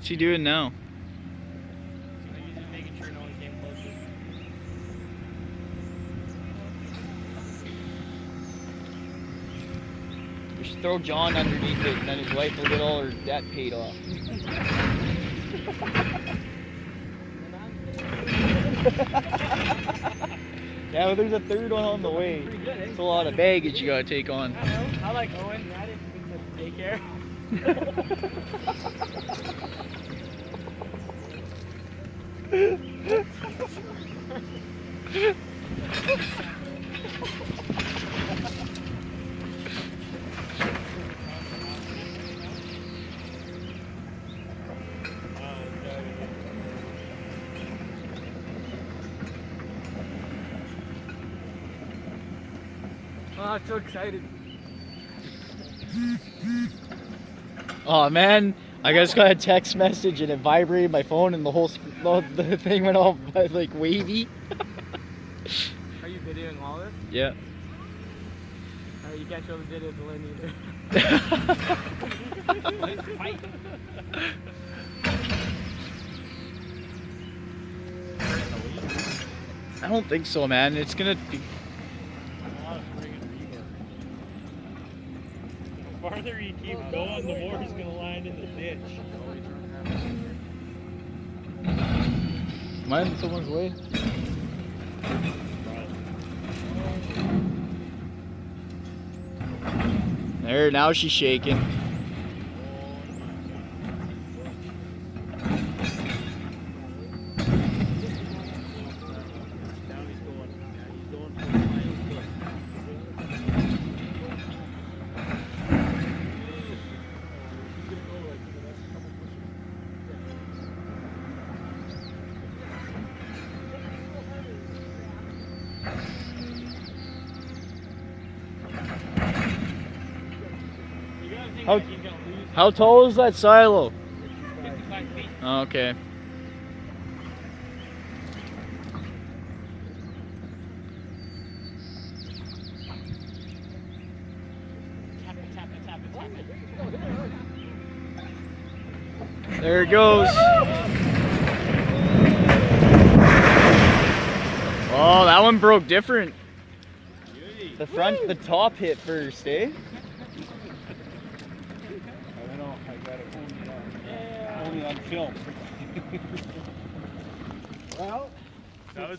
What's he doing now? He's just making sure no one came closer. We should throw John underneath it, and then his wife will get all her debt paid off. Yeah, but there's a third one on the way. It's a lot of baggage you gotta take on. I know. I like Owen. That is daycare. Oh, I'm so excited. Oh man, I just got a text message and it vibrated my phone and the whole the thing went all like wavy. Are you videoing all this? Yeah. Alright, you can't show the video to Lynn either. I don't think so, man. It's gonna be. The farther you keep going, the more he's gonna land in the ditch. Am I in someone's way? There, now she's shaking. How tall is that silo? 55 feet. Okay. Tap it, tap it, tap it, tap it. There it goes. Oh, that one broke different. The front, the top hit first, eh? I know, I got it only on film. Well, that was